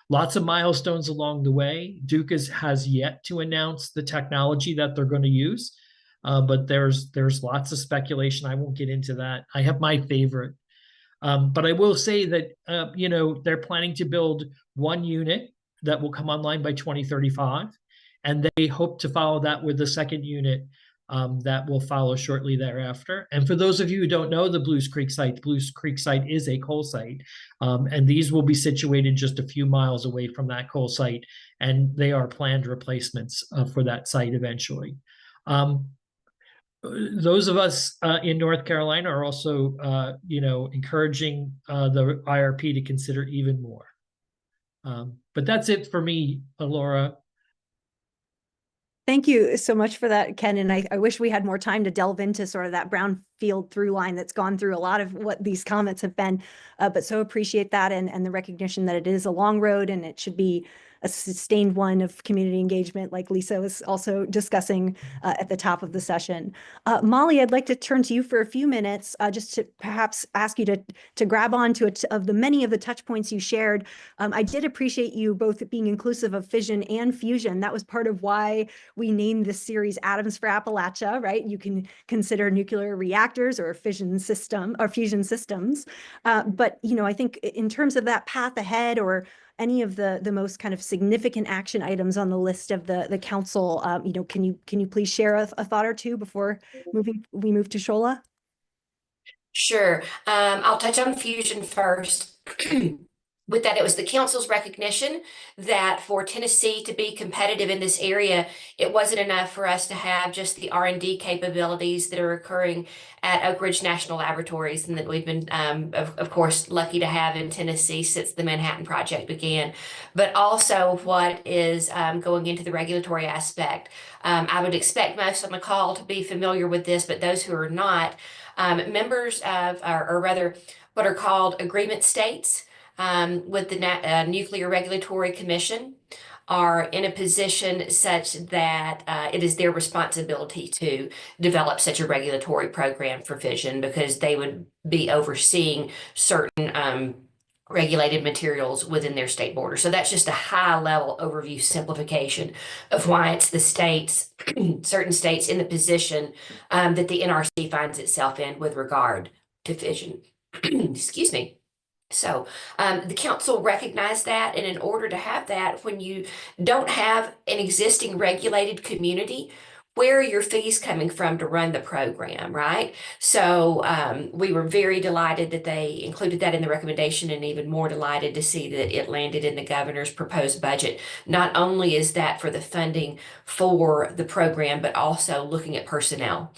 Lots of milestones along the way. Duke has yet to announce the technology that they're going to use, but there's lots of speculation. I won't get into that. I have my favorite. But I will say that, they're planning to build one unit that will come online by 2035, and they hope to follow that with the second unit that will follow shortly thereafter. And for those of you who don't know the Belews Creek site is a coal site, and these will be situated just a few miles away from that coal site, and they are planned replacements for that site eventually. Those of us in North Carolina are also, encouraging the IRP to consider even more. But that's it for me, Laura. Thank you so much for that, Ken. And I wish we had more time to delve into sort of that brownfield through line that's gone through a lot of what these comments have been, but so appreciate that and the recognition that it is a long road and it should be a sustained one of community engagement, like Lisa was also discussing at the top of the session. Molly, I'd like to turn to you for a few minutes, just to perhaps ask you to grab on to of the many of the touch points you shared. I did appreciate you both being inclusive of fission and fusion. That was part of why we named this series Atoms for Appalachia, right? You can consider nuclear reactors or fission systems. But, I think in terms of that path ahead or any of the most kind of significant action items on the list of the council. Can you please share a thought or two before we move to Shola? Sure. I'll touch on fusion first. With that, it was the council's recognition that for Tennessee to be competitive in this area, it wasn't enough for us to have just the R&D capabilities that are occurring at Oak Ridge National Laboratories, and that we've been, of course, lucky to have in Tennessee since the Manhattan Project began, but also what is going into the regulatory aspect. I would expect most on the call to be familiar with this, but those who are not, members of, or rather, what are called agreement states with the Nuclear Regulatory Commission are in a position such that it is their responsibility to develop such a regulatory program for fission, because they would be overseeing certain regulated materials within their state border. So that's just a high level overview simplification of why it's the states, certain states in the position that the NRC finds itself in with regard to fission. Excuse me. So the council recognized that, and in order to have that, when you don't have an existing regulated community, where are your fees coming from to run the program, right? So we were very delighted that they included that in the recommendation, and even more delighted to see that it landed in the governor's proposed budget. Not only is that for the funding for the program, but also looking at personnel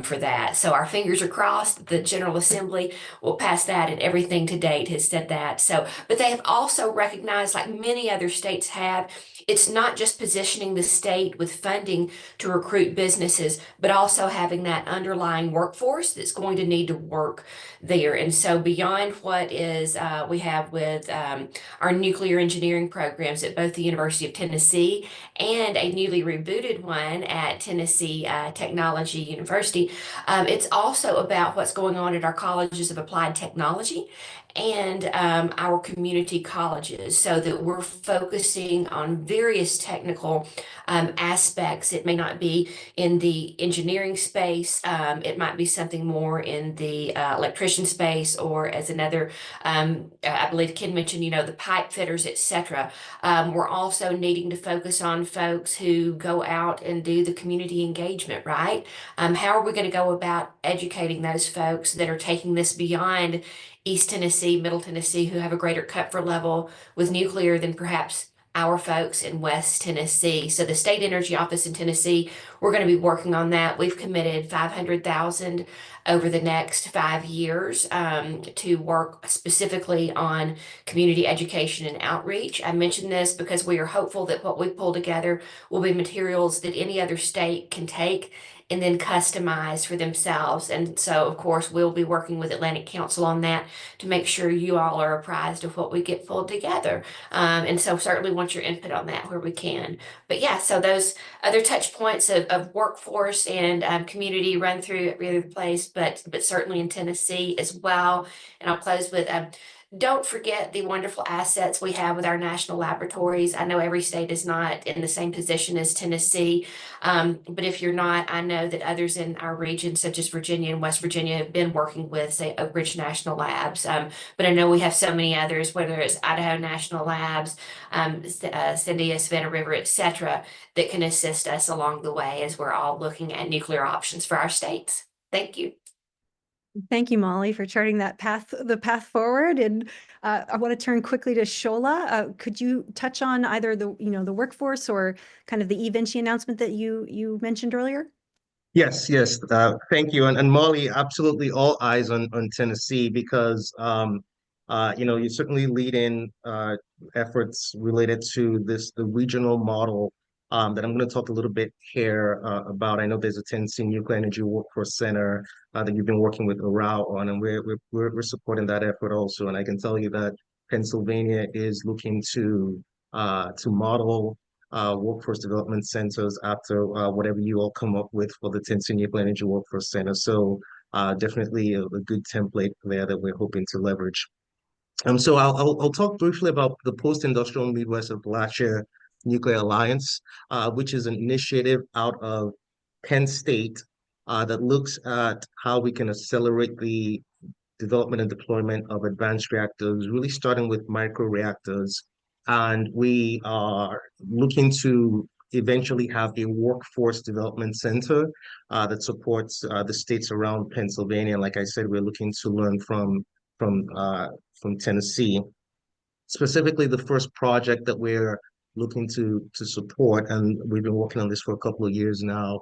for that. So our fingers are crossed. The General Assembly will pass that, and everything to date has said that. So, but they have also recognized, like many other states have, it's not just positioning the state with funding to recruit businesses, but also having that underlying workforce that's going to need to work there. And so beyond what is we have with our nuclear engineering programs at both the University of Tennessee and a newly rebooted one at Tennessee Technology University, it's also about what's going on at our colleges of applied technology and our community colleges, so that we're focusing on various technical aspects. It may not be in the engineering space, it might be something more in the electrician space, or as another, I believe Ken mentioned, the pipe fitters, etc. We're also needing to focus on folks who go out and do the community engagement, right? How are we going to go about educating those folks that are taking this beyond East Tennessee, Middle Tennessee, who have a greater comfort level with nuclear than perhaps our folks in West Tennessee? So the State Energy Office in Tennessee, we're going to be working on that. We've committed $500,000 over the next 5 years to work specifically on community education and outreach. I mention this because we are hopeful that what we pull together will be materials that any other state can take and then customize for themselves. And so, of course, we'll be working with Atlantic Council on that to make sure you all are apprised of what we get pulled together. And so certainly want your input on that where we can. But yeah, so those other touch points of workforce and community run through every other place, but certainly in Tennessee as well. And I'll close with don't forget the wonderful assets we have with our national laboratories. I know every state is not in the same position as Tennessee, but if you're not, I know that others in our region, such as Virginia and West Virginia, have been working with, say, Oak Ridge National Labs. But I know we have so many others, whether it's Idaho National Labs, Cyndia, Savannah River, etc., that can assist us along the way as we're all looking at nuclear options for our states. Thank you. Thank you, Molly, for charting the path forward. And I want to turn quickly to Shola. Could you touch on either the workforce or kind of the eVinci announcement that you mentioned earlier? Yes, yes. Thank you. And Molly, absolutely all eyes on Tennessee, because you certainly lead in efforts related to the regional model that I'm going to talk a little bit here about. I know there's a Tennessee Nuclear Energy Workforce Center that you've been working with Around on, and we're supporting that effort also. And I can tell you that Pennsylvania is looking to model workforce development centers after whatever you all come up with for the Tennessee Nuclear Energy Workforce Center. So definitely a good template there that we're hoping to leverage. So I'll talk briefly about the Post-Industrial Midwest Appalachia Nuclear Alliance, which is an initiative out of Penn State that looks at how we can accelerate the development and deployment of advanced reactors, really starting with microreactors And we are looking to eventually have a workforce development center that supports the states around Pennsylvania. Like I said, we're looking to learn from Tennessee. Specifically, the first project that we're looking to support, and we've been working on this for a couple of years now,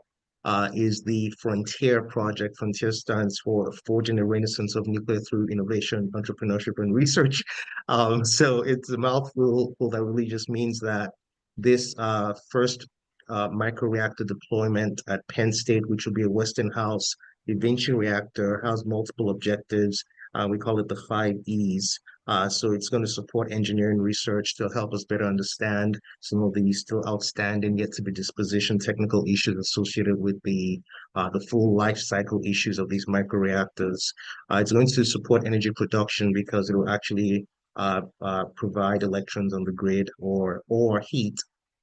is the Frontier project. Frontier stands for Forging the Renaissance of Nuclear Through Innovation, Entrepreneurship, and Research. So it's a mouthful that really just means that this first microreactor deployment at Penn State, which will be a Westinghouse Invention reactor, has multiple objectives. We call it the 5 E's. So it's going to support engineering research to help us better understand some of the still outstanding yet to be dispositioned technical issues associated with the full life cycle issues of these microreactors. It's going to support energy production because it will actually provide electrons on the grid or heat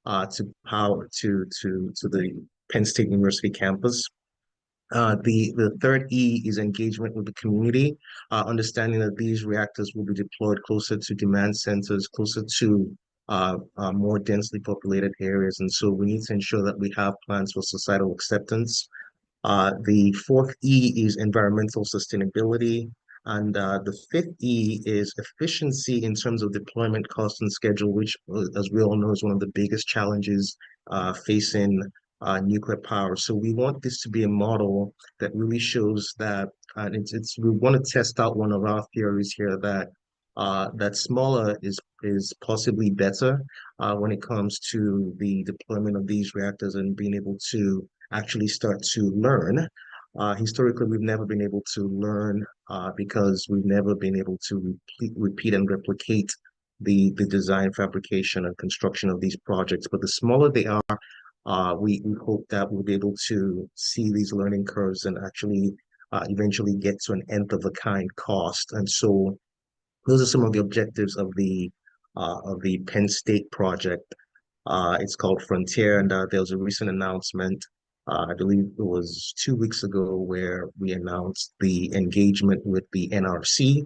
to power to the Penn State University campus. The third E is engagement with the community, understanding that these reactors will be deployed closer to demand centers, closer to more densely populated areas. And so we need to ensure that we have plans for societal acceptance. The fourth E is environmental sustainability. And the fifth E is efficiency in terms of deployment cost and schedule, which, as we all know, is one of the biggest challenges facing nuclear power. So we want this to be a model that really shows that we want to test out one of our theories here that that smaller is possibly better when it comes to the deployment of these reactors and being able to actually start to learn. Historically, we've never been able to learn because we've never been able to repeat and replicate the design, fabrication, and construction of these projects. But the smaller they are, we hope that we'll be able to see these learning curves and actually eventually get to an nth of a kind cost. And so those are some of the objectives of the Penn State project. It's called Frontier, and there was a recent announcement, I believe it was 2 weeks ago, where we announced the engagement with the NRC.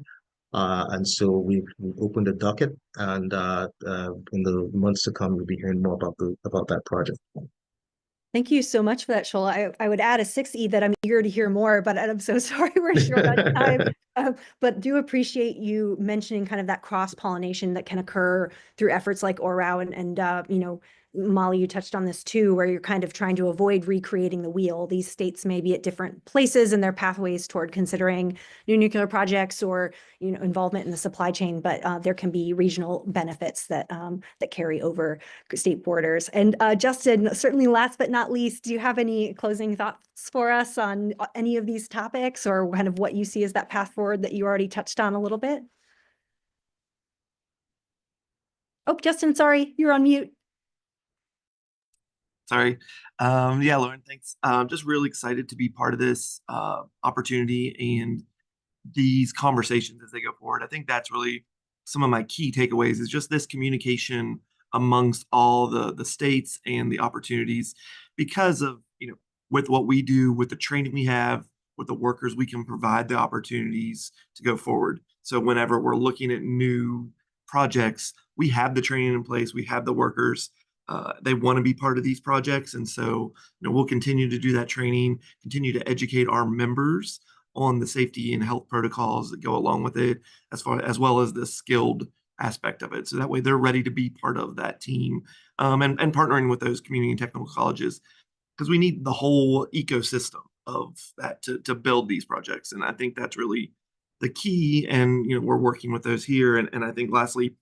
And so we've opened a docket, and in the months to come, we'll be hearing more about that project. Thank you so much for that, Shola. I would add a 6E that I'm eager to hear more, but I'm so sorry we're short on time. But do appreciate you mentioning kind of that cross-pollination that can occur through efforts like ORAO and you know, Molly, you touched on this too, where you're kind of trying to avoid recreating the wheel. These states may be at different places in their pathways toward considering new nuclear projects or, you know, involvement in the supply chain, but there can be regional benefits that that carry over state borders. And Justin, certainly last but not least, do you have any closing thoughts for us on any of these topics or kind of what you see as that path forward that you already touched on a little bit? Oh, Justin, sorry, you're on mute. Sorry. Yeah, Lauren, thanks. Just really excited to be part of this opportunity and these conversations as they go forward. I think that's really some of my key takeaways is just this communication amongst all the states and the opportunities because of, you know, with what we do, with the training we have, with the workers, we can provide the opportunities to go forward. So whenever we're looking at new projects, we have the training in place, we have the workers. They want to be part of these projects. And so, you know, we'll continue to do that training, continue to educate our members on the safety and health protocols that go along with it, as well as the skilled aspect of it. So that way they're ready to be part of that team and partnering with those community and technical colleges, because we need the whole ecosystem of that to build these projects. And I think that's really the key. And, you know, we're working with those here. And I think lastly,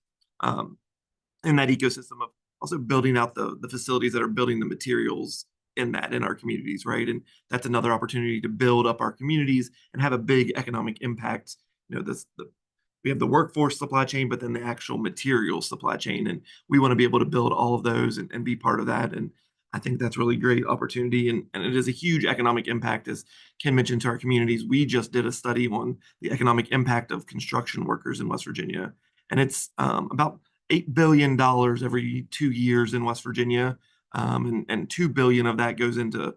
in that ecosystem of also building out the facilities that are building the materials in our communities, right? And that's another opportunity to build up our communities and have a big economic impact. You know, we have the workforce supply chain, but then the actual material supply chain. And we want to be able to build all of those and be part of that. And I think that's really great opportunity. And it is a huge economic impact, as Ken mentioned, to our communities. We just did a study on the economic impact of construction workers in West Virginia. And it's about $8 billion every 2 years in West Virginia. And $2 billion of that goes into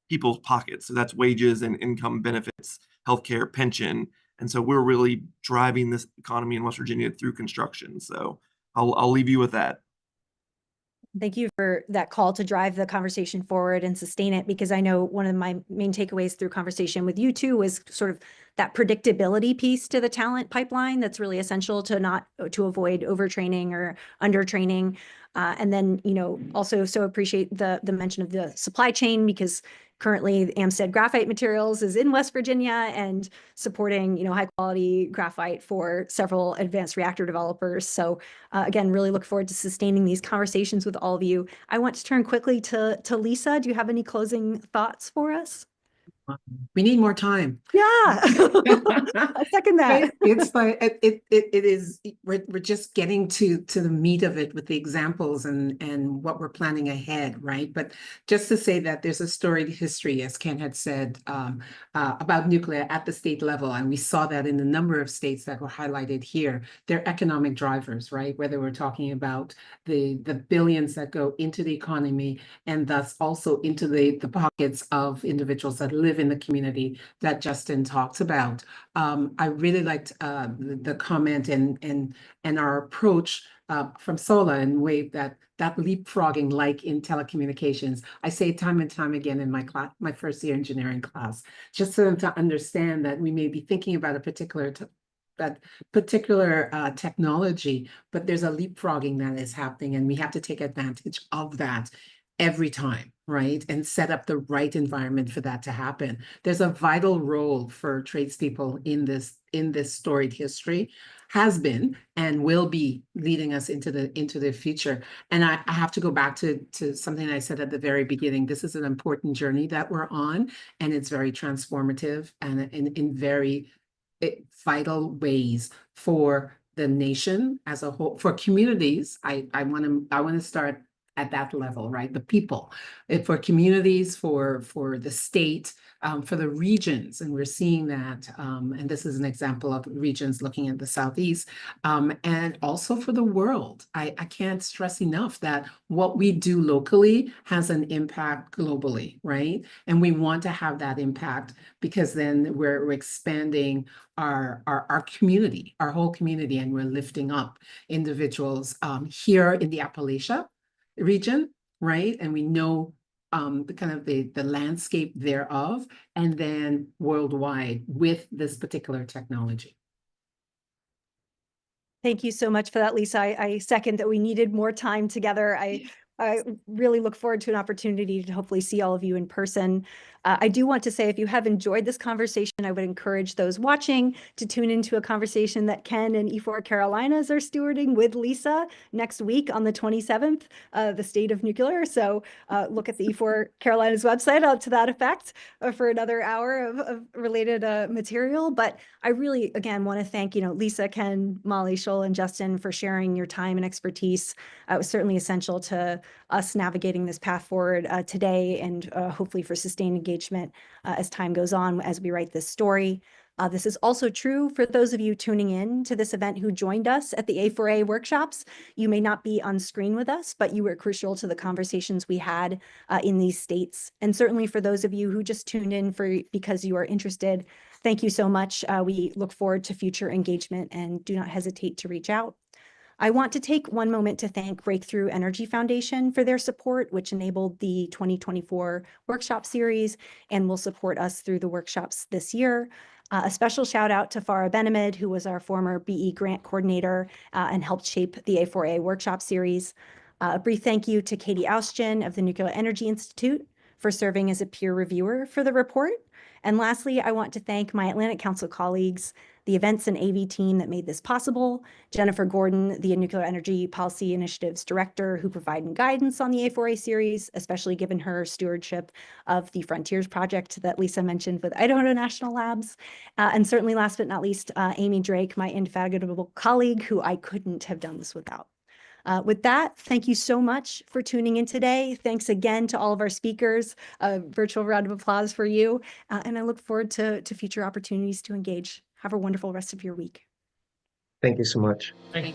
people's pockets. So that's wages and income benefits, healthcare, pension. And so we're really driving this economy in West Virginia through construction. So I'll leave you with that. Thank you for that call to drive the conversation forward and sustain it, because I know one of my main takeaways through conversation with you two was sort of that predictability piece to the talent pipeline that's really essential to avoid overtraining or undertraining. And then, also so appreciate the mention of the supply chain, because currently Amstead Graphite Materials is in West Virginia and supporting, high quality graphite for several advanced reactor developers. So again, really look forward to sustaining these conversations with all of you. I want to turn quickly to Lisa. Do you have any closing thoughts for us? We need more time. Yeah, I second that. Right? It's like it is. We're just getting to the meat of it with the examples and what we're planning ahead, right? But just to say that there's a storied history, as Ken had said, about nuclear at the state level, and we saw that in the number of states that were highlighted here. They're economic drivers, right? Whether we're talking about the billions that go into the economy and thus also into the pockets of individuals that live in the community that Justin talked about. I really liked the comment and our approach from Sola and way that leapfrogging, like in telecommunications. I say time and time again in my class, my first year engineering class, just so to understand that we may be thinking about a particular technology, but there's a leapfrogging that is happening, and we have to take advantage of that every time, right? And set up the right environment for that to happen. There's a vital role for tradespeople in this storied history, has been and will be leading us into the future. And I have to go back to something I said at the very beginning. This is an important journey that we're on, and it's very transformative and in very vital ways for the nation as a whole, for communities. I want to start at that level, right? The people, for communities, for the state, for the regions. And we're seeing that, and this is an example of regions looking at the Southeast, and also for the world. I can't stress enough that what we do locally has an impact globally, right? And we want to have that impact, because then we're expanding our community, our whole community, and we're lifting up individuals here in the Appalachia region, right? And we know the kind of the landscape thereof, and then worldwide with this particular technology. Thank you so much for that, Lisa. I second that we needed more time together. I really look forward to an opportunity to hopefully see all of you in person. I do want to say, if you have enjoyed this conversation, I would encourage those watching to tune into a conversation that Ken and E4 Carolinas are stewarding with Lisa next week on the 27th, the state of nuclear. So look at the E4 Carolinas website to that effect for another hour of related material. But I really, again, want to thank, Lisa, Ken, Molly, Shoal, and Justin for sharing your time and expertise. It was certainly essential to us navigating this path forward today, and hopefully for sustained engagement as time goes on as we write this story. This is also true for those of you tuning in to this event who joined us at the A4A workshops. You may not be on screen with us, but you were crucial to the conversations we had in these states. And certainly for those of you who just tuned in because you are interested, thank you so much. We look forward to future engagement, and do not hesitate to reach out. I want to take one moment to thank Breakthrough Energy Foundation for their support, which enabled the 2024 workshop series and will support us through the workshops this year. A special shout out to Farah Benhamid, who was our former BE grant coordinator and helped shape the A4A workshop series. A brief thank you to Katie Austgen of the Nuclear Energy Institute for serving as a peer reviewer for the report. And lastly, I want to thank my Atlantic Council colleagues, the events and AV team that made this possible, Jennifer Gordon, the Nuclear Energy Policy Initiatives Director, who provided guidance on the A4A series, especially given her stewardship of the Frontiers project that Lisa mentioned with Idaho National Labs. And certainly last but not least, Amy Drake, my indefatigable colleague, who I couldn't have done this without. With that, thank you so much for tuning in today. Thanks again to all of our speakers. A virtual round of applause for you. And I look forward to future opportunities to engage. Have a wonderful rest of your week. Thank you so much. Thank you.